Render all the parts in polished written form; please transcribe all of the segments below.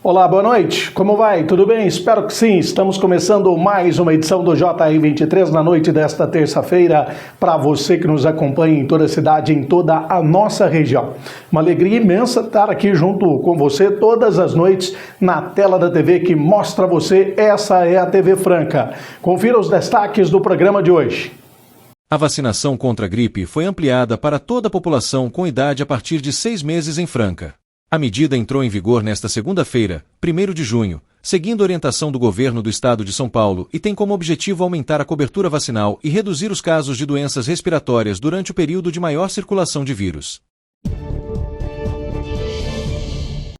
Olá, boa noite. Como vai? Tudo bem? Espero que sim. Estamos começando mais uma edição do JR23 na noite desta terça-feira para você que nos acompanha em toda a cidade, em toda a nossa região. Uma alegria imensa estar aqui junto com você todas as noites na tela da TV que mostra a você. Essa é a TV Franca. Confira os destaques do programa de hoje. A vacinação contra a gripe foi ampliada para toda a população com idade a partir de 6 meses em Franca. A medida entrou em vigor nesta segunda-feira, 1º de junho, seguindo a orientação do governo do estado de São Paulo e tem como objetivo aumentar a cobertura vacinal e reduzir os casos de doenças respiratórias durante o período de maior circulação de vírus.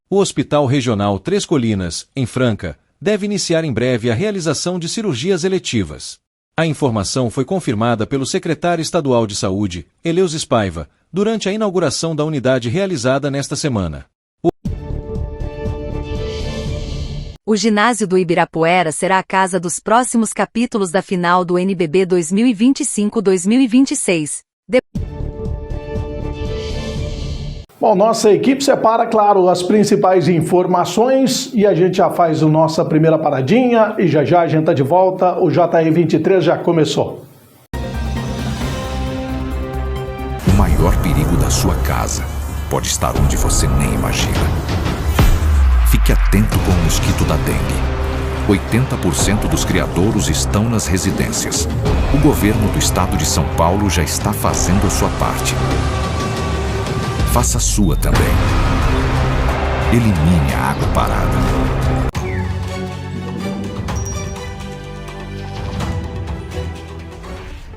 O Hospital Regional Três Colinas, em Franca, deve iniciar em breve a realização de cirurgias eletivas. A informação foi confirmada pelo secretário estadual de Saúde, Eleusis Paiva, durante a inauguração da unidade realizada nesta semana. O ginásio do Ibirapuera será a casa dos próximos capítulos da final do NBB 2025-2026. Bom, nossa equipe separa, claro, as principais informações e a gente já faz a nossa primeira paradinha e já a gente está de volta. O JR23 já começou. O maior perigo da sua casa pode estar onde você nem imagina. Fique atento com o mosquito da dengue. 80% dos criadouros estão nas residências. O governo do estado de São Paulo já está fazendo a sua parte. Faça a sua também. Elimine a água parada.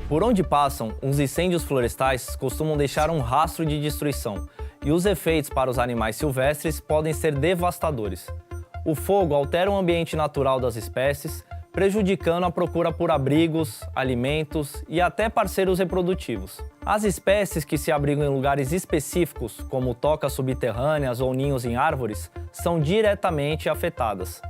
Por onde passam, os incêndios florestais costumam deixar um rastro de destruição, e os efeitos para os animais silvestres podem ser devastadores. O fogo altera o ambiente natural das espécies, prejudicando a procura por abrigos, alimentos e até parceiros reprodutivos. As espécies que se abrigam em lugares específicos, como tocas subterrâneas ou ninhos em árvores, são diretamente afetadas.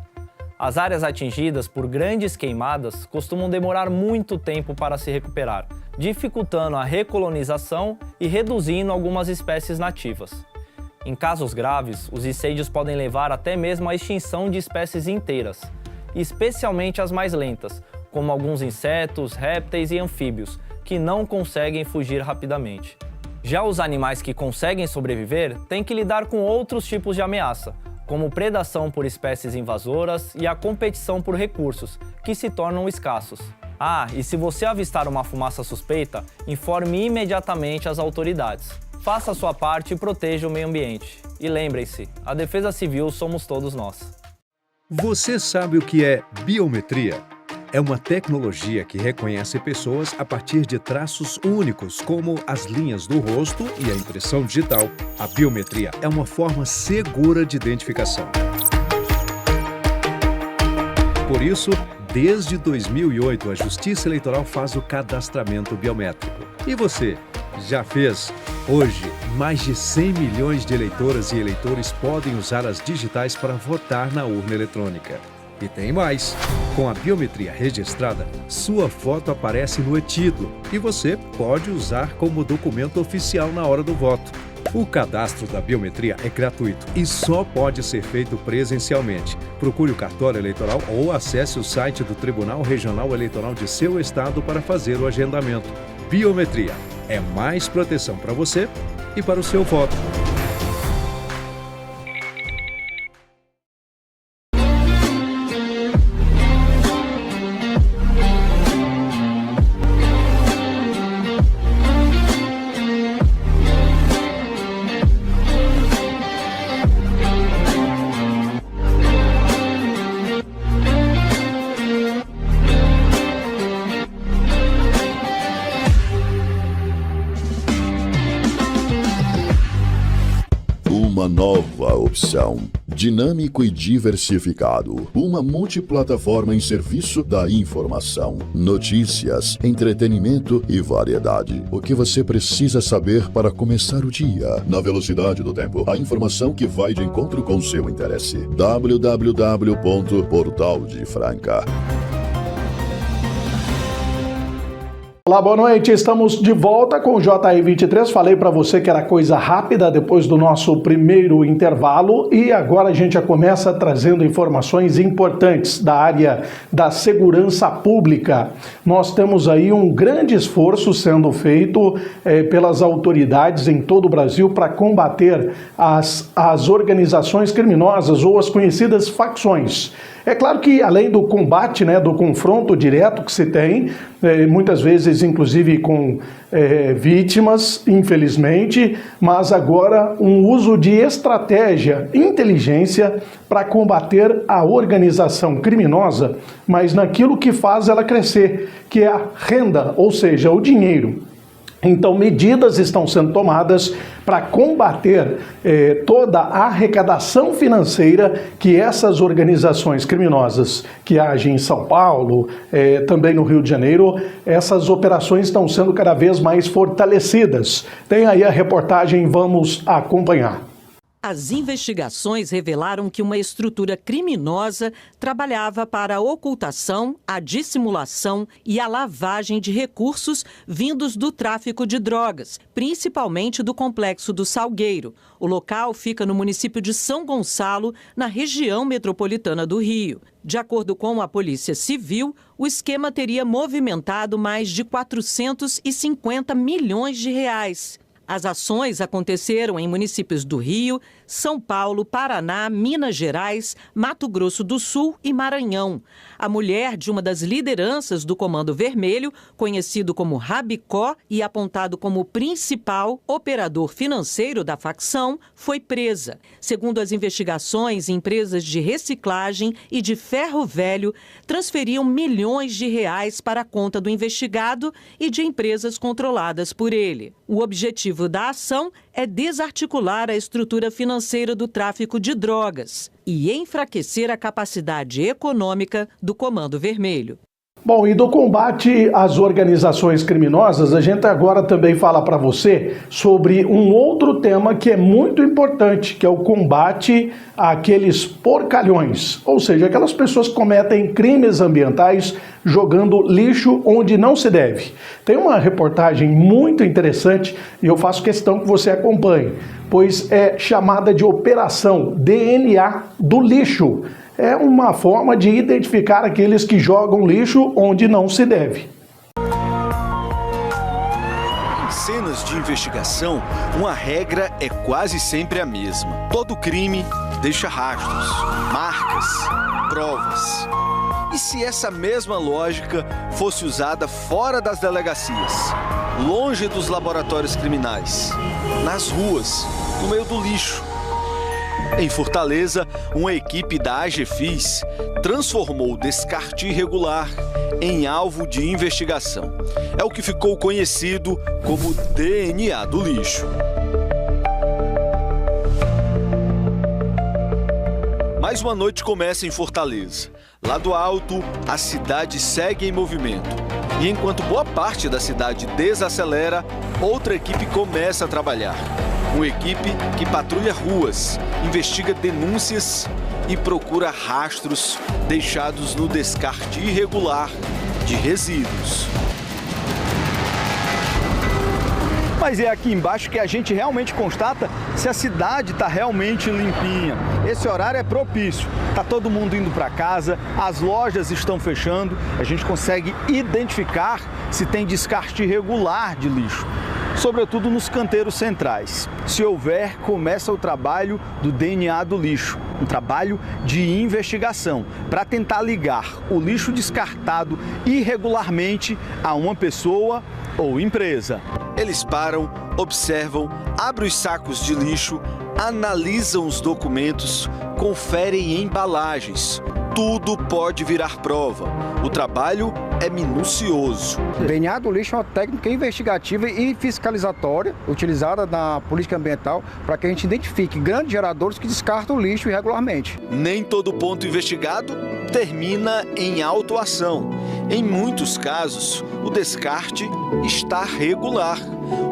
As áreas atingidas por grandes queimadas costumam demorar muito tempo para se recuperar, dificultando a recolonização e reduzindo algumas espécies nativas. Em casos graves, os incêndios podem levar até mesmo à extinção de espécies inteiras, especialmente as mais lentas, como alguns insetos, répteis e anfíbios, que não conseguem fugir rapidamente. Já os animais que conseguem sobreviver têm que lidar com outros tipos de ameaça, como predação por espécies invasoras e a competição por recursos, que se tornam escassos. Ah, e se você avistar uma fumaça suspeita, informe imediatamente as autoridades. Faça a sua parte e proteja o meio ambiente. E lembrem-se, a defesa civil somos todos nós. Você sabe o que é biometria? É uma tecnologia que reconhece pessoas a partir de traços únicos, como as linhas do rosto e a impressão digital. A biometria é uma forma segura de identificação. Por isso, desde 2008, a Justiça Eleitoral faz o cadastramento biométrico. E você, já fez? Hoje, mais de 100 milhões de eleitoras e eleitores podem usar as digitais para votar na urna eletrônica. E tem mais! Com a biometria registrada, sua foto aparece no e-título e você pode usar como documento oficial na hora do voto. O cadastro da biometria é gratuito e só pode ser feito presencialmente. Procure o cartório eleitoral ou acesse o site do Tribunal Regional Eleitoral de seu estado para fazer o agendamento. Biometria é mais proteção para você e para o seu voto. Uma nova opção. Dinâmico e diversificado. Uma multiplataforma em serviço da informação, notícias, entretenimento e variedade. O que você precisa saber para começar o dia. Na velocidade do tempo. A informação que vai de encontro com seu interesse. www.portaldefranca. Olá, boa noite. Estamos de volta com o JR 23. Falei para você que era coisa rápida depois do nosso primeiro intervalo e agora a gente já começa trazendo informações importantes da área da segurança pública. Nós temos aí um grande esforço sendo feito pelas autoridades em todo o Brasil para combater as organizações criminosas ou as conhecidas facções. É claro que além do combate, do confronto direto que se tem, muitas vezes inclusive com vítimas, infelizmente, mas agora um uso de estratégia, inteligência para combater a organização criminosa, mas naquilo que faz ela crescer, que é a renda, ou seja, o dinheiro. Então, medidas estão sendo tomadas para combater toda a arrecadação financeira que essas organizações criminosas que agem em São Paulo, também no Rio de Janeiro, essas operações estão sendo cada vez mais fortalecidas. Tem aí a reportagem, vamos acompanhar. As investigações revelaram que uma estrutura criminosa trabalhava para a ocultação, a dissimulação e a lavagem de recursos vindos do tráfico de drogas, principalmente do Complexo do Salgueiro. O local fica no município de São Gonçalo, na região metropolitana do Rio. De acordo com a Polícia Civil, o esquema teria movimentado mais de 450 milhões de reais. As ações aconteceram em municípios do Rio, São Paulo, Paraná, Minas Gerais, Mato Grosso do Sul e Maranhão. A mulher de uma das lideranças do Comando Vermelho, conhecido como Rabicó e apontado como principal operador financeiro da facção, foi presa. Segundo as investigações, empresas de reciclagem e de ferro velho transferiam milhões de reais para a conta do investigado e de empresas controladas por ele. O objetivo da ação é desarticular a estrutura financeira do tráfico de drogas e enfraquecer a capacidade econômica do Comando Vermelho. Bom, e do combate às organizações criminosas, a gente agora também fala para você sobre um outro tema que é muito importante, que é o combate àqueles porcalhões, ou seja, aquelas pessoas que cometem crimes ambientais jogando lixo onde não se deve. Tem uma reportagem muito interessante e eu faço questão que você acompanhe, pois é chamada de Operação DNA do Lixo. É uma forma de identificar aqueles que jogam lixo onde não se deve. Em cenas de investigação, uma regra é quase sempre a mesma. Todo crime deixa rastros, marcas, provas. E se essa mesma lógica fosse usada fora das delegacias, longe dos laboratórios criminais, nas ruas, no meio do lixo? Em Fortaleza, uma equipe da AGFIS transformou o descarte irregular em alvo de investigação. É o que ficou conhecido como DNA do lixo. Mais uma noite começa em Fortaleza. Lá do alto, a cidade segue em movimento. E enquanto boa parte da cidade desacelera, outra equipe começa a trabalhar. Uma equipe que patrulha ruas, investiga denúncias e procura rastros deixados no descarte irregular de resíduos. Mas é aqui embaixo que a gente realmente constata se a cidade está realmente limpinha. Esse horário é propício. Está todo mundo indo para casa, as lojas estão fechando. A gente consegue identificar se tem descarte irregular de lixo, sobretudo nos canteiros centrais. Se houver, começa o trabalho do DNA do lixo, um trabalho de investigação para tentar ligar o lixo descartado irregularmente a uma pessoa ou empresa. Eles param, observam, abrem os sacos de lixo, analisam os documentos, conferem embalagens. Tudo pode virar prova. O trabalho é minucioso. O DNA do lixo é uma técnica investigativa e fiscalizatória utilizada na política ambiental para que a gente identifique grandes geradores que descartam o lixo irregularmente. Nem todo ponto investigado termina em autuação. Em muitos casos, o descarte está regular.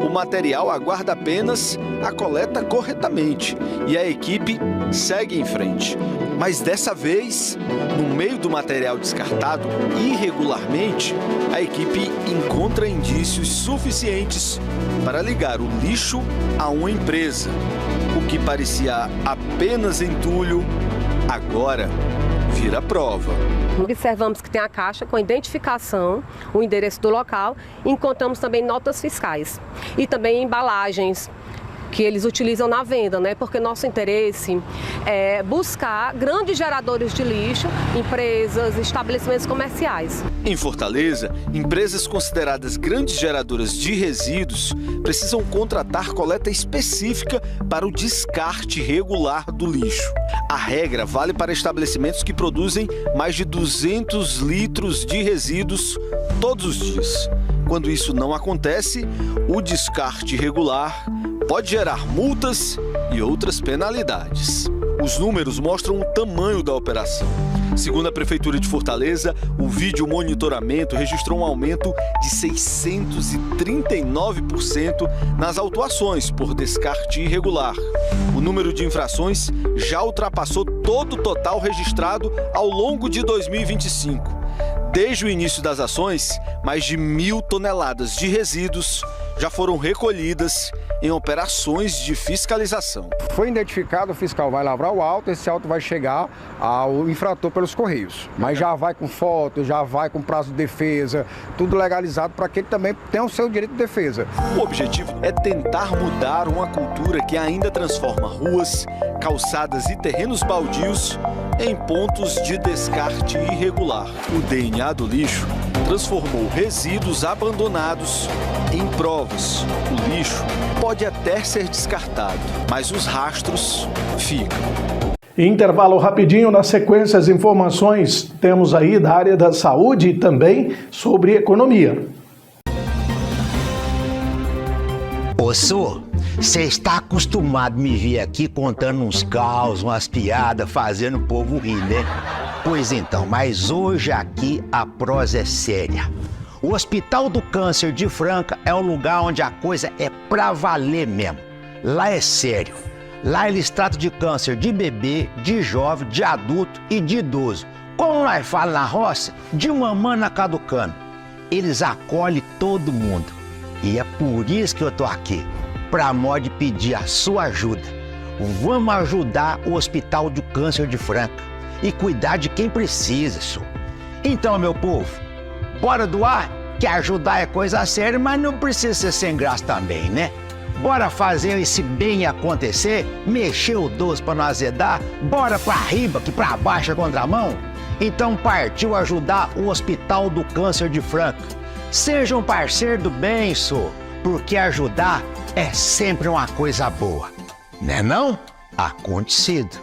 O material aguarda apenas a coleta corretamente e a equipe segue em frente. Mas dessa vez, no meio do material descartado irregularmente, a equipe encontra indícios suficientes para ligar o lixo a uma empresa. O que parecia apenas entulho, agora vira prova. Observamos que tem a caixa com a identificação, o endereço do local, e encontramos também notas fiscais e também embalagens que eles utilizam na venda, né? Porque nosso interesse é buscar grandes geradores de lixo, empresas, estabelecimentos comerciais. Em Fortaleza, empresas consideradas grandes geradoras de resíduos precisam contratar coleta específica para o descarte regular do lixo. A regra vale para estabelecimentos que produzem mais de 200 litros de resíduos todos os dias. Quando isso não acontece, o descarte irregular pode gerar multas e outras penalidades. Os números mostram o tamanho da operação. Segundo a Prefeitura de Fortaleza, o vídeo monitoramento registrou um aumento de 639% nas autuações por descarte irregular. O número de infrações já ultrapassou todo o total registrado ao longo de 2025. Desde o início das ações, mais de 1.000 toneladas de resíduos já foram recolhidas em operações de fiscalização. Foi identificado, o fiscal vai lavrar o auto, esse auto vai chegar ao infrator pelos Correios. Mas já vai com foto, já vai com prazo de defesa, tudo legalizado para que ele também tenha o seu direito de defesa. O objetivo é tentar mudar uma cultura que ainda transforma ruas, calçadas e terrenos baldios em pontos de descarte irregular. O DNA do lixo transformou resíduos abandonados em provas. O lixo pode até ser descartado, mas os rastros ficam. Intervalo rapidinho, na sequência as informações temos aí da área da saúde e também sobre economia. Ô, Sô, você está acostumado a me ver aqui contando uns caos, umas piadas, fazendo o povo rir, né? Pois então, mas hoje aqui a prosa é séria. O Hospital do Câncer de Franca é um lugar onde a coisa é pra valer mesmo. Lá é sério. Lá eles tratam de câncer de bebê, de jovem, de adulto e de idoso. Como nós falamos na roça, de mamãe caducando. Eles acolhem todo mundo. E é por isso que eu tô aqui, pra modo de pedir a sua ajuda. Vamos ajudar o Hospital do Câncer de Franca e cuidar de quem precisa, senhor. Então, meu povo, bora doar, que ajudar é coisa séria, mas não precisa ser sem graça também, né? Bora fazer esse bem acontecer, mexer o doce pra não azedar, bora pra riba, que pra baixo é contramão? Então partiu ajudar o Hospital do Câncer de Franca. Seja um parceiro do bem, senhor, porque ajudar é sempre uma coisa boa. Né não? Acontecido.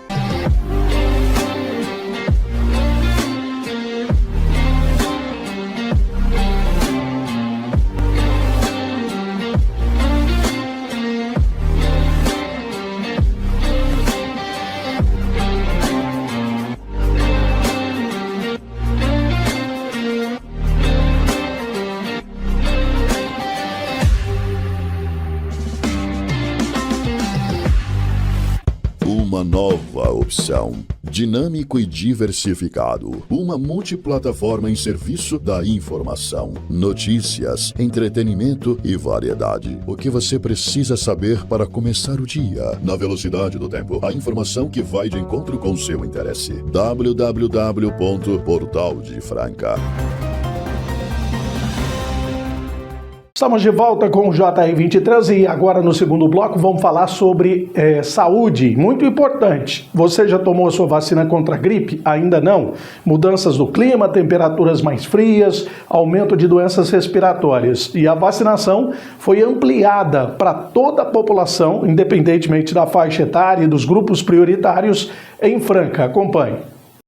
Uma nova opção. Dinâmico e diversificado. Uma multiplataforma em serviço da informação, notícias, entretenimento e variedade. O que você precisa saber para começar o dia. Na velocidade do tempo. A informação que vai de encontro com seu interesse. www.portaldefranca. Estamos de volta com o JR23 e agora no segundo bloco vamos falar sobre saúde, muito importante. Você já tomou a sua vacina contra a gripe? Ainda não? Mudanças do clima, temperaturas mais frias, aumento de doenças respiratórias. E a vacinação foi ampliada para toda a população, independentemente da faixa etária e dos grupos prioritários, em Franca. Acompanhe.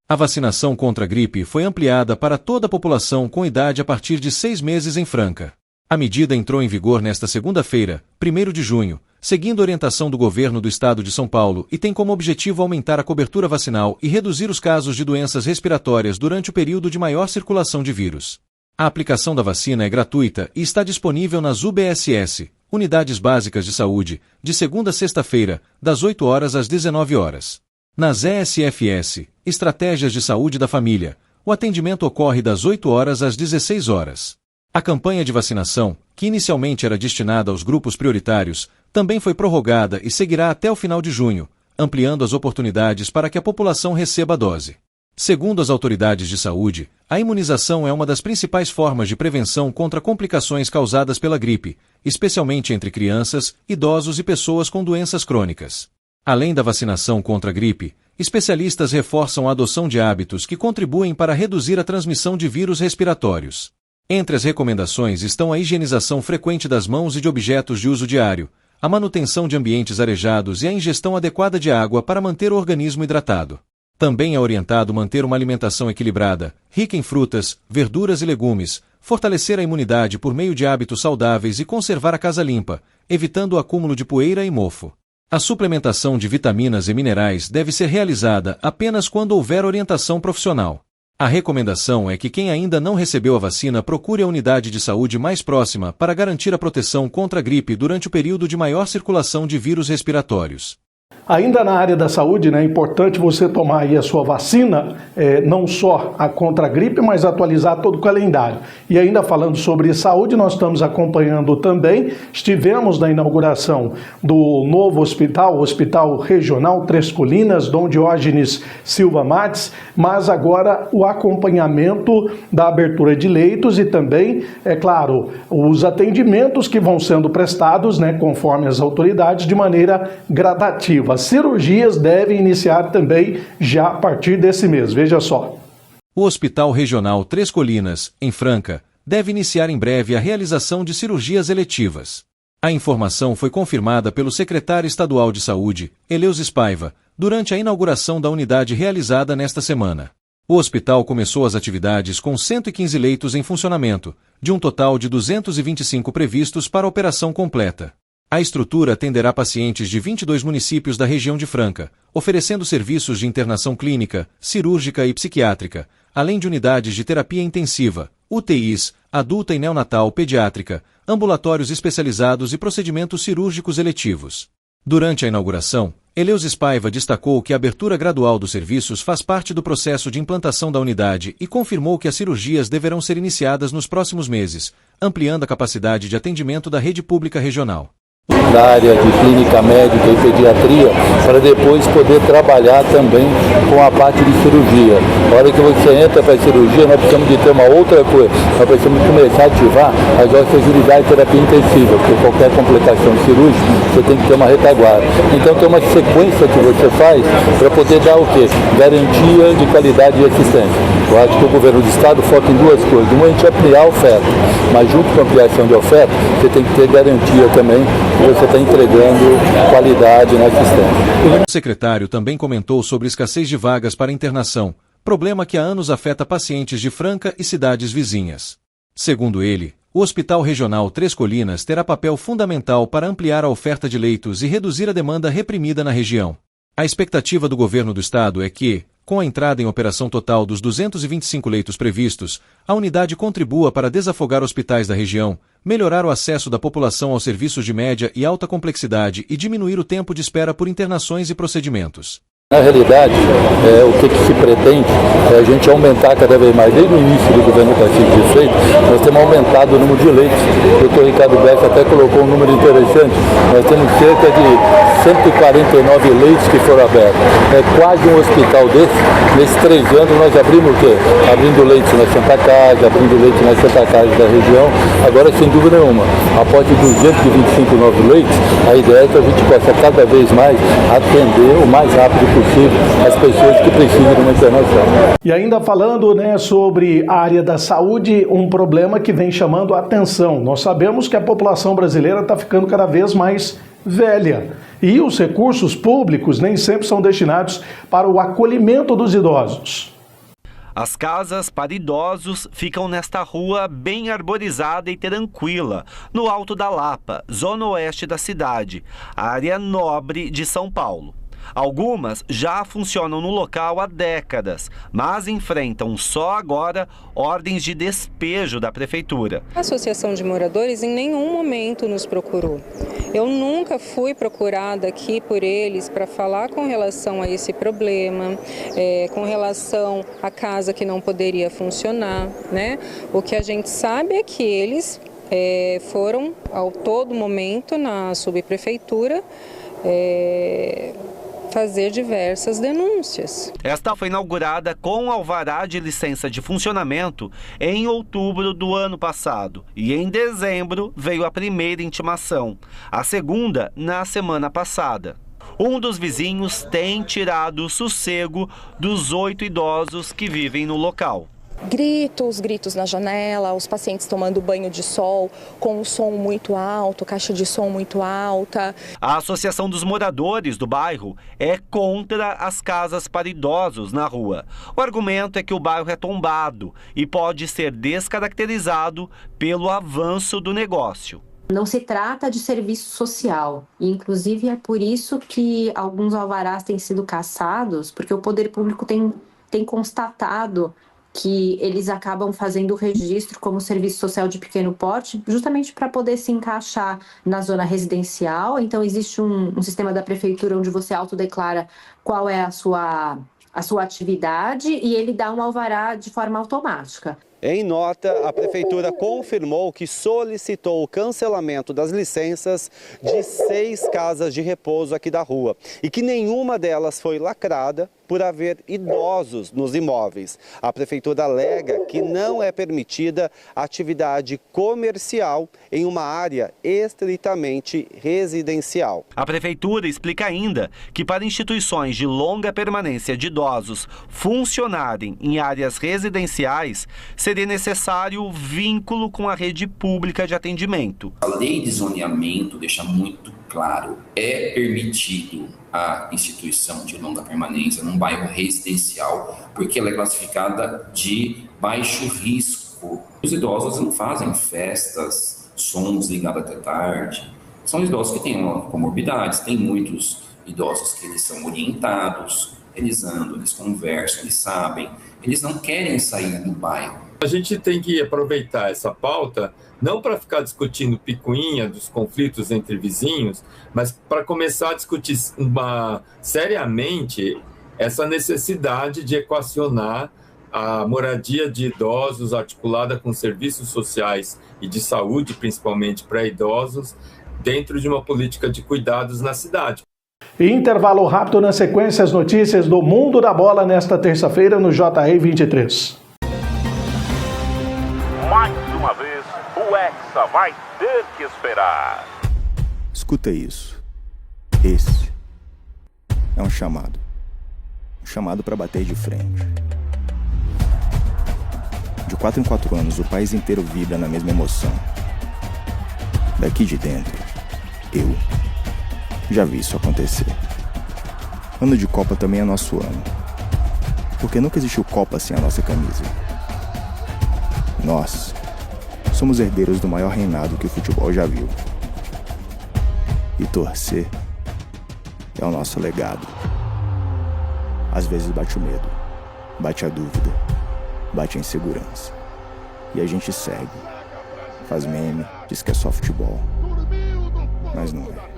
A vacinação contra a gripe foi ampliada para toda a população com idade a partir de 6 meses em Franca. A medida entrou em vigor nesta segunda-feira, 1º de junho, seguindo a orientação do governo do estado de São Paulo e tem como objetivo aumentar a cobertura vacinal e reduzir os casos de doenças respiratórias durante o período de maior circulação de vírus. A aplicação da vacina é gratuita e está disponível nas UBSS, Unidades Básicas de Saúde, de segunda a sexta-feira, das 8 horas às 19 horas. Nas ESFS, Estratégias de Saúde da Família, o atendimento ocorre das 8 horas às 16 horas. A campanha de vacinação, que inicialmente era destinada aos grupos prioritários, também foi prorrogada e seguirá até o final de junho, ampliando as oportunidades para que a população receba a dose. Segundo as autoridades de saúde, a imunização é uma das principais formas de prevenção contra complicações causadas pela gripe, especialmente entre crianças, idosos e pessoas com doenças crônicas. Além da vacinação contra a gripe, especialistas reforçam a adoção de hábitos que contribuem para reduzir a transmissão de vírus respiratórios. Entre as recomendações estão a higienização frequente das mãos e de objetos de uso diário, a manutenção de ambientes arejados e a ingestão adequada de água para manter o organismo hidratado. Também é orientado manter uma alimentação equilibrada, rica em frutas, verduras e legumes, fortalecer a imunidade por meio de hábitos saudáveis e conservar a casa limpa, evitando o acúmulo de poeira e mofo. A suplementação de vitaminas e minerais deve ser realizada apenas quando houver orientação profissional. A recomendação é que quem ainda não recebeu a vacina procure a unidade de saúde mais próxima para garantir a proteção contra a gripe durante o período de maior circulação de vírus respiratórios. Ainda na área da saúde, né, é importante você tomar aí a sua vacina, não só contra a gripe, mas atualizar todo o calendário. E ainda falando sobre saúde, nós estamos acompanhando também, estivemos na inauguração do novo hospital, o Hospital Regional Três Colinas, Dom Diógenes Silva Mates, mas agora o acompanhamento da abertura de leitos e também, é claro, os atendimentos que vão sendo prestados, né, conforme as autoridades, de maneira gradativa. As cirurgias devem iniciar também já a partir desse mês, veja só. O Hospital Regional Três Colinas, em Franca, deve iniciar em breve a realização de cirurgias eletivas. A informação foi confirmada pelo secretário estadual de Saúde, Eleusis Paiva, durante a inauguração da unidade realizada nesta semana. O hospital começou as atividades com 115 leitos em funcionamento, de um total de 225 previstos para a operação completa. A estrutura atenderá pacientes de 22 municípios da região de Franca, oferecendo serviços de internação clínica, cirúrgica e psiquiátrica, além de unidades de terapia intensiva, UTIs, adulta e neonatal pediátrica, ambulatórios especializados e procedimentos cirúrgicos eletivos. Durante a inauguração, Eleusis Paiva destacou que a abertura gradual dos serviços faz parte do processo de implantação da unidade e confirmou que as cirurgias deverão ser iniciadas nos próximos meses, ampliando a capacidade de atendimento da rede pública regional. Da área de clínica médica e pediatria, para depois poder trabalhar também com a parte de cirurgia. Na hora que você entra para a cirurgia, nós precisamos de ter uma outra coisa, nós precisamos começar a ativar as nossas unidades de terapia intensiva, porque qualquer complicação cirúrgica, você tem que ter uma retaguarda. Então tem uma sequência que você faz para poder dar o quê? Garantia de qualidade e assistência. Eu acho que o governo do estado foca em duas coisas. Uma, a gente ampliar a oferta, mas junto com a ampliação de oferta, você tem que ter garantia também que você está entregando qualidade na assistência. O secretário também comentou sobre escassez de vagas para internação, problema que há anos afeta pacientes de Franca e cidades vizinhas. Segundo ele, o Hospital Regional Três Colinas terá papel fundamental para ampliar a oferta de leitos e reduzir a demanda reprimida na região. A expectativa do governo do estado é que, com a entrada em operação total dos 225 leitos previstos, a unidade contribua para desafogar hospitais da região, melhorar o acesso da população aos serviços de média e alta complexidade e diminuir o tempo de espera por internações e procedimentos. Na realidade, o que se pretende é a gente aumentar cada vez mais. Desde o início do governo Tarcísio de Freitas, nós temos aumentado o número de leitos. O Dr. Ricardo Bessa até colocou um número interessante. Nós temos cerca de 149 leitos que foram abertos. É quase um hospital desse. Nesses 3 anos nós abrimos o quê? Abrindo leitos na Santa Casa, abrindo leitos na Santa Casa da região. Agora, sem dúvida nenhuma, após de 225 novos leitos, a ideia é que a gente possa cada vez mais atender o mais rápido possível as pessoas que precisam de uma internação. E ainda falando, né, sobre a área da saúde, um problema que vem chamando a atenção. Nós sabemos que a população brasileira está ficando cada vez mais velha e os recursos públicos nem sempre são destinados para o acolhimento dos idosos. As casas para idosos ficam nesta rua bem arborizada e tranquila, no Alto da Lapa, zona oeste da cidade, área nobre de São Paulo. Algumas já funcionam no local há décadas, mas enfrentam só agora ordens de despejo da prefeitura. A Associação de Moradores em nenhum momento nos procurou. Eu nunca fui procurada aqui por eles para falar com relação a esse problema, com relação à casa que não poderia funcionar, né? O que a gente sabe é que eles foram ao todo momento na subprefeitura fazer diversas denúncias. Esta foi inaugurada com alvará de licença de funcionamento em outubro do ano passado e em dezembro veio a primeira intimação, a segunda na semana passada. Um dos vizinhos tem tirado o sossego dos 8 idosos que vivem no local. Gritos na janela, os pacientes tomando banho de sol com o som muito alto, caixa de som muito alta. A Associação dos Moradores do bairro é contra as casas para idosos na rua. O argumento é que o bairro é tombado e pode ser descaracterizado pelo avanço do negócio. Não se trata de serviço social, e inclusive é por isso que alguns alvarás têm sido cassados, porque o poder público tem constatado que eles acabam fazendo o registro como serviço social de pequeno porte, justamente para poder se encaixar na zona residencial. Então existe um sistema da prefeitura onde você autodeclara qual é a sua atividade e ele dá um alvará de forma automática. Em nota, a Prefeitura confirmou que solicitou o cancelamento das licenças de 6 casas de repouso aqui da rua e que nenhuma delas foi lacrada por haver idosos nos imóveis. A Prefeitura alega que não é permitida atividade comercial em uma área estritamente residencial. A Prefeitura explica ainda que para instituições de longa permanência de idosos funcionarem em áreas residenciais, seria necessário vínculo com a rede pública de atendimento. A lei de zoneamento deixa muito claro, é permitido a instituição de longa permanência num bairro residencial, porque ela é classificada de baixo risco. Os idosos não fazem festas, sons ligados até tarde. São idosos que têm comorbidades, tem muitos idosos que eles são orientados, eles andam, eles conversam, eles sabem, eles não querem sair do bairro. A gente tem que aproveitar essa pauta, não para ficar discutindo picuinha dos conflitos entre vizinhos, mas para começar a discutir seriamente essa necessidade de equacionar a moradia de idosos articulada com serviços sociais e de saúde, principalmente para idosos, dentro de uma política de cuidados na cidade. Intervalo rápido, na sequência as notícias do mundo da bola nesta terça-feira no JR 23. Mais uma vez, o Hexa vai ter que esperar. Escuta isso. Esse é um chamado. Um chamado para bater de frente. De 4 em 4 anos, o país inteiro vibra na mesma emoção. Daqui de dentro, eu já vi isso acontecer. Ano de Copa também é nosso ano. Porque nunca existiu Copa sem a nossa camisa. Nós somos herdeiros do maior reinado que o futebol já viu. E torcer é o nosso legado. Às vezes bate o medo, bate a dúvida, bate a insegurança. E a gente segue. Faz meme, diz que é só futebol. Mas não é.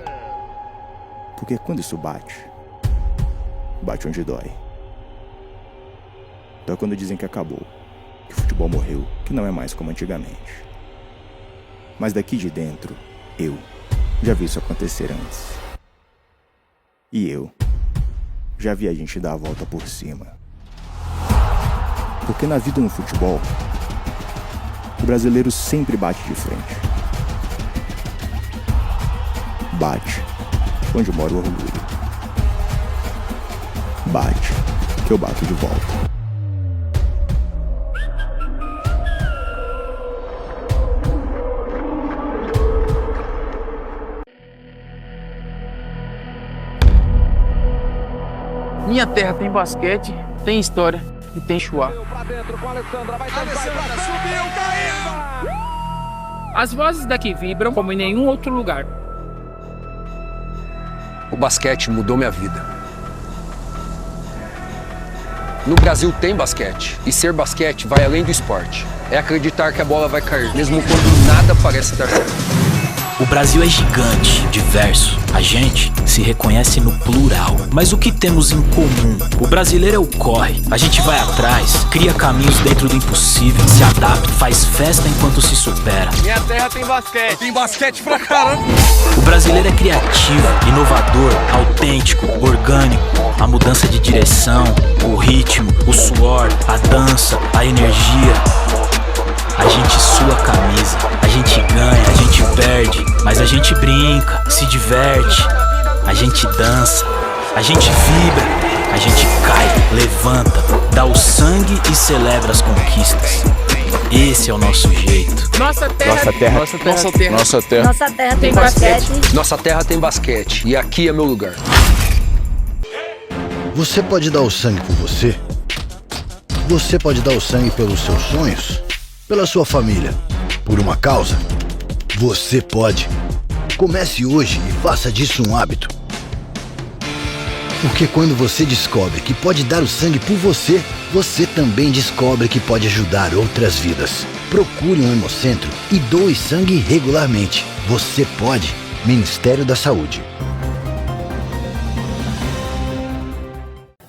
Porque quando isso bate, bate onde dói. Então é quando dizem que acabou, que o futebol morreu, que não é mais como antigamente. Mas daqui de dentro, eu já vi isso acontecer antes. E eu já vi a gente dar a volta por cima. Porque na vida e no futebol, o brasileiro sempre bate de frente. Bate onde mora o orgulho. Bate que eu bato de volta. Minha terra tem basquete, tem história e tem chuá. As vozes daqui vibram como em nenhum outro lugar. O basquete mudou minha vida. No Brasil tem basquete, e ser basquete vai além do esporte. É acreditar que a bola vai cair, mesmo quando nada parece dar certo. O Brasil é gigante, diverso. A gente se reconhece no plural. Mas o que temos em comum? O brasileiro é o corre. A gente vai atrás, cria caminhos dentro do impossível, se adapta, faz festa enquanto se supera. Minha terra tem basquete. Tem basquete pra caramba. O brasileiro é criativo, inovador, autêntico, orgânico. A mudança de direção, o ritmo, o suor, a dança, a energia. A gente sua a camisa, a gente ganha, a gente perde, mas a gente brinca, se diverte, a gente dança, a gente vibra, a gente cai, levanta, dá o sangue e celebra as conquistas. Esse é o nosso jeito. Nossa terra. Nossa terra. Nossa terra. Nossa terra. Nossa terra. Nossa terra tem basquete. Nossa terra tem basquete e aqui é meu lugar. Você pode dar o sangue por você? Você pode dar o sangue pelos seus sonhos? Pela sua família? Por uma causa? Você pode. Comece hoje e faça disso um hábito. Porque quando você descobre que pode dar o sangue por você, você também descobre que pode ajudar outras vidas. Procure um hemocentro e doe sangue regularmente. Você pode. Ministério da Saúde.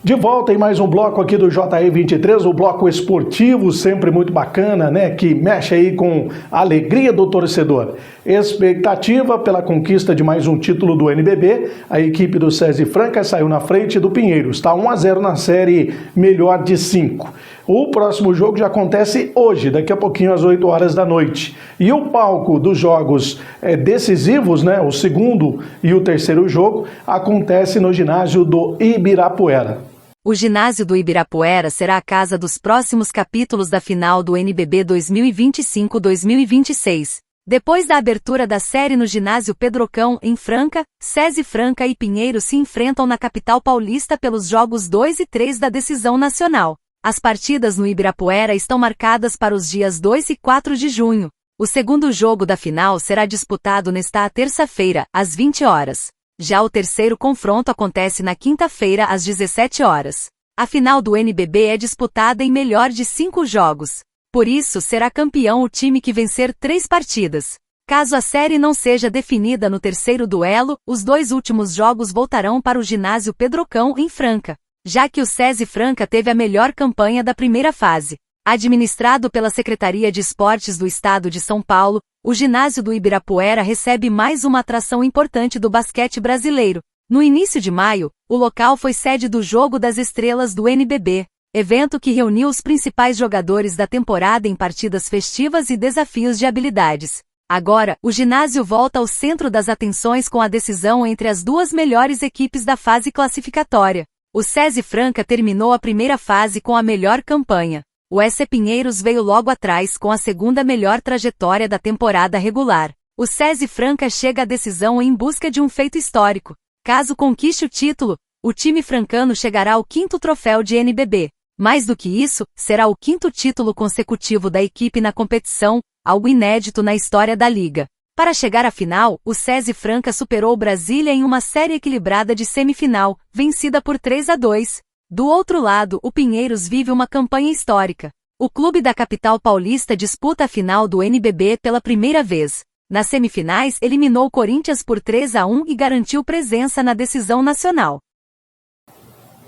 De volta em mais um bloco aqui do JE23, o bloco esportivo, sempre muito bacana, né? Que mexe aí com a alegria do torcedor. Expectativa pela conquista de mais um título do NBB. A equipe do SESI Franca saiu na frente do Pinheiros. Está 1-0 na série melhor de 5. O próximo jogo já acontece hoje, daqui a pouquinho às 8 horas da noite. E o palco dos jogos decisivos, né? O segundo e o terceiro jogo, acontece no ginásio do Ibirapuera. O ginásio do Ibirapuera será a casa dos próximos capítulos da final do NBB 2025-2026. Depois da abertura da série no ginásio Pedrocão, em Franca, SESI Franca e Pinheiros se enfrentam na capital paulista pelos jogos 2 e 3 da decisão nacional. As partidas no Ibirapuera estão marcadas para os dias 2 e 4 de junho. O segundo jogo da final será disputado nesta terça-feira, às 20 horas. Já o terceiro confronto acontece na quinta-feira, às 17 horas. A final do NBB é disputada em melhor de 5 jogos. Por isso, será campeão o time que vencer 3 partidas. Caso a série não seja definida no terceiro duelo, os 2 últimos jogos voltarão para o ginásio Pedrocão, em Franca, já que o SESI Franca teve a melhor campanha da primeira fase. Administrado pela Secretaria de Esportes do Estado de São Paulo, o ginásio do Ibirapuera recebe mais uma atração importante do basquete brasileiro. No início de maio, o local foi sede do Jogo das Estrelas do NBB, evento que reuniu os principais jogadores da temporada em partidas festivas e desafios de habilidades. Agora, o ginásio volta ao centro das atenções com a decisão entre as 2 melhores equipes da fase classificatória. O SESI Franca terminou a primeira fase com a melhor campanha. O SC Pinheiros veio logo atrás com a segunda melhor trajetória da temporada regular. O SESI Franca chega à decisão em busca de um feito histórico. Caso conquiste o título, o time francano chegará ao 5º troféu de NBB. Mais do que isso, será o 5º título consecutivo da equipe na competição, algo inédito na história da liga. Para chegar à final, o SESI Franca superou o Brasília em uma série equilibrada de semifinal, vencida por 3-2. Do outro lado, o Pinheiros vive uma campanha histórica. O clube da capital paulista disputa a final do NBB pela primeira vez. Nas semifinais, eliminou o Corinthians por 3-1 e garantiu presença na decisão nacional.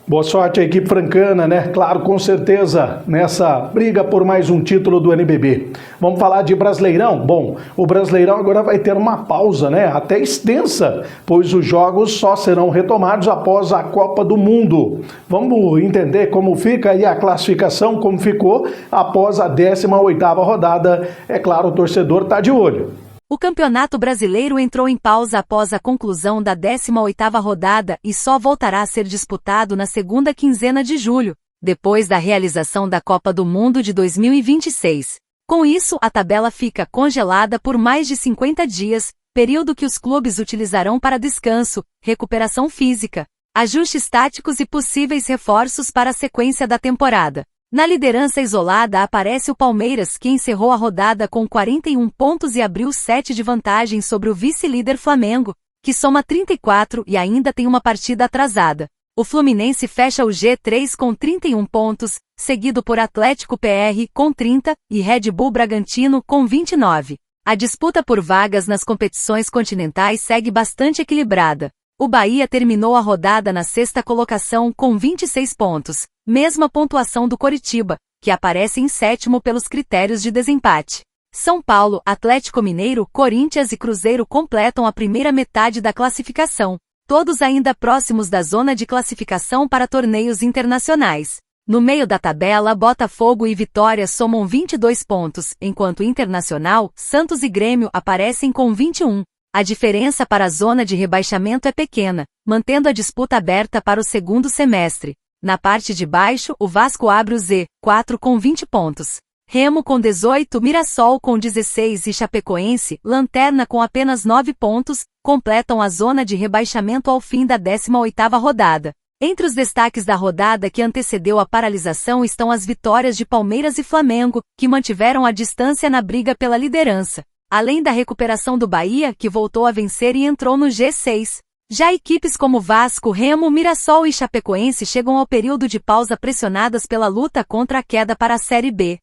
Boa sorte à equipe francana, né? Claro, com certeza, nessa briga por mais um título do NBB. Vamos falar de Brasileirão? Bom, o Brasileirão agora vai ter uma pausa, né? Até extensa, pois os jogos só serão retomados após a Copa do Mundo. Vamos entender como fica aí a classificação, como ficou após a 18ª rodada. É claro, o torcedor está de olho. O Campeonato Brasileiro entrou em pausa após a conclusão da 18ª rodada e só voltará a ser disputado na segunda quinzena de julho, depois da realização da Copa do Mundo de 2026. Com isso, a tabela fica congelada por mais de 50 dias, período que os clubes utilizarão para descanso, recuperação física, ajustes táticos e possíveis reforços para a sequência da temporada. Na liderança isolada aparece o Palmeiras, que encerrou a rodada com 41 pontos e abriu 7 de vantagem sobre o vice-líder Flamengo, que soma 34 e ainda tem uma partida atrasada. O Fluminense fecha o G3 com 31 pontos, seguido por Atlético PR com 30 e Red Bull Bragantino com 29. A disputa por vagas nas competições continentais segue bastante equilibrada. O Bahia terminou a rodada na 6ª colocação com 26 pontos, mesma pontuação do Coritiba, que aparece em 7º pelos critérios de desempate. São Paulo, Atlético Mineiro, Corinthians e Cruzeiro completam a primeira metade da classificação, todos ainda próximos da zona de classificação para torneios internacionais. No meio da tabela, Botafogo e Vitória somam 22 pontos, enquanto Internacional, Santos e Grêmio aparecem com 21. A diferença para a zona de rebaixamento é pequena, mantendo a disputa aberta para o segundo semestre. Na parte de baixo, o Vasco abre o Z4 com 20 pontos. Remo com 18, Mirassol com 16 e Chapecoense, lanterna com apenas 9 pontos, completam a zona de rebaixamento ao fim da 18ª rodada. Entre os destaques da rodada que antecedeu a paralisação estão as vitórias de Palmeiras e Flamengo, que mantiveram a distância na briga pela liderança, além da recuperação do Bahia, que voltou a vencer e entrou no G6. Já equipes como Vasco, Remo, Mirassol e Chapecoense chegam ao período de pausa pressionadas pela luta contra a queda para a Série B.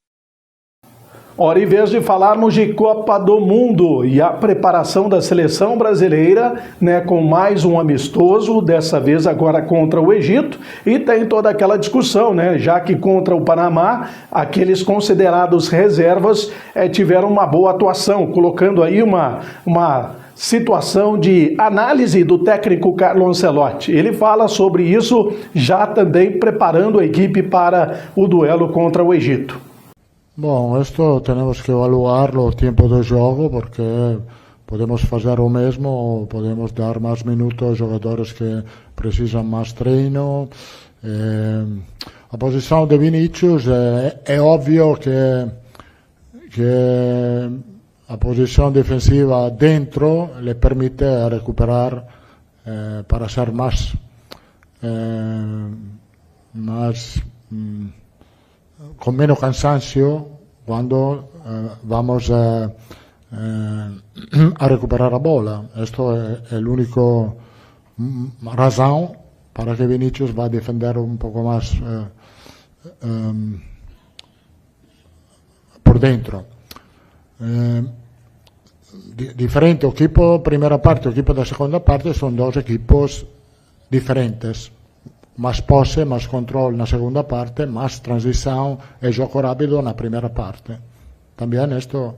Ora, em vez de falarmos de Copa do Mundo e a preparação da seleção brasileira, com mais um amistoso, dessa vez agora contra o Egito, e tem toda aquela discussão, já que contra o Panamá, aqueles considerados reservas tiveram uma boa atuação, colocando aí uma situação de análise do técnico Carlo Ancelotti. Ele fala sobre isso, já também preparando a equipe para o duelo contra o Egito. Bom, esto tenemos que evaluarlo o tiempo de jogo, porque podemos fazer o mesmo ou podemos dar mais minutos a jogadores que precisam mais treino. A posição de Vinícius é óbvio que a posição defensiva dentro lhe permite recuperar para ser mais con menos cansancio cuando vamos a recuperar la bola. Esto es el único razón para que Vinícius va a defender un poco más por dentro. Diferente equipo primera parte e equipo da segunda parte son dos equipos diferentes. Más posse, más control na segunda parte, más transição e jogo rápido na primeira parte. También esto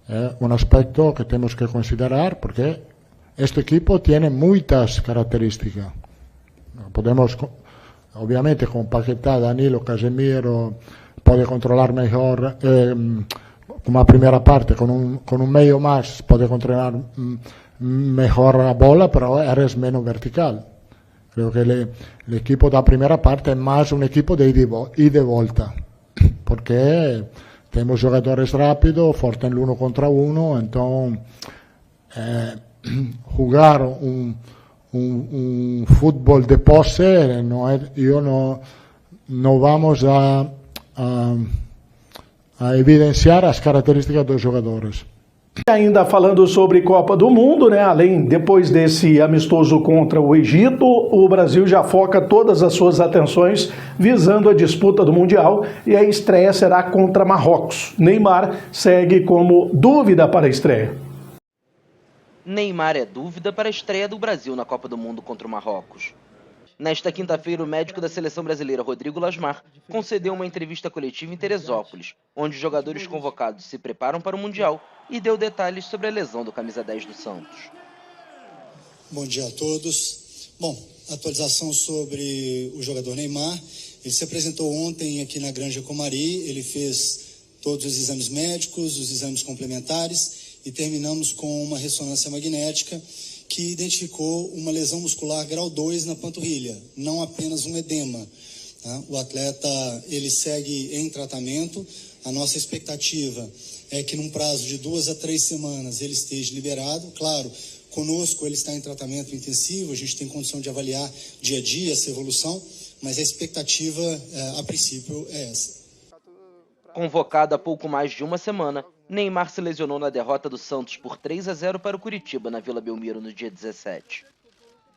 es un aspecto que tenemos que considerar, porque este equipo tiene muchas características. Podemos, obviamente, con Paquetá, Danilo, Casemiro, puede controlar mejor una primera parte, con un medio más puede controlar mejor la bola, pero eres menos vertical. Creo que el equipo da primera parte es más un equipo de ida y vuelta, porque tenemos jugadores rápidos, fuertes en el uno contra uno, entonces jugar un fútbol de pose, no vamos a evidenciar as características dos jogadores. Ainda falando sobre Copa do Mundo, além depois desse amistoso contra o Egito, o Brasil já foca todas as suas atenções visando a disputa do Mundial e a estreia será contra Marrocos. Neymar segue como dúvida para a estreia. Neymar é dúvida para a estreia do Brasil na Copa do Mundo contra o Marrocos. Nesta quinta-feira, o médico da seleção brasileira, Rodrigo Lasmar, concedeu uma entrevista coletiva em Teresópolis, onde os jogadores convocados se preparam para o Mundial e deu detalhes sobre a lesão do camisa 10 do Santos. Bom dia a todos. Bom, atualização sobre o jogador Neymar. Ele se apresentou ontem aqui na Granja Comari, ele fez todos os exames médicos, os exames complementares e terminamos com uma ressonância magnética que identificou uma lesão muscular grau 2 na panturrilha, não apenas um edema. Tá? O atleta ele segue em tratamento. A nossa expectativa é que num prazo de 2 a 3 semanas ele esteja liberado. Claro, conosco ele está em tratamento intensivo, a gente tem condição de avaliar dia a dia essa evolução, mas a expectativa a princípio é essa. Convocado há pouco mais de uma semana, Neymar se lesionou na derrota do Santos por 3-0 para o Curitiba na Vila Belmiro no dia 17.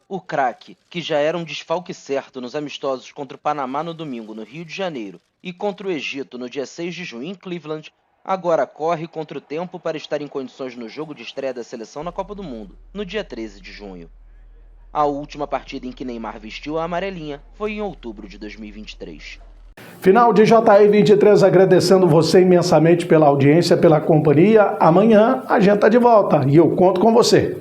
O craque, que já era um desfalque certo nos amistosos contra o Panamá no domingo no Rio de Janeiro e contra o Egito no dia 6 de junho em Cleveland, agora corre contra o tempo para estar em condições no jogo de estreia da seleção na Copa do Mundo, no dia 13 de junho. A última partida em que Neymar vestiu a amarelinha foi em outubro de 2023. Final de JR 23, agradecendo você imensamente pela audiência, pela companhia. Amanhã a gente tá de volta e eu conto com você.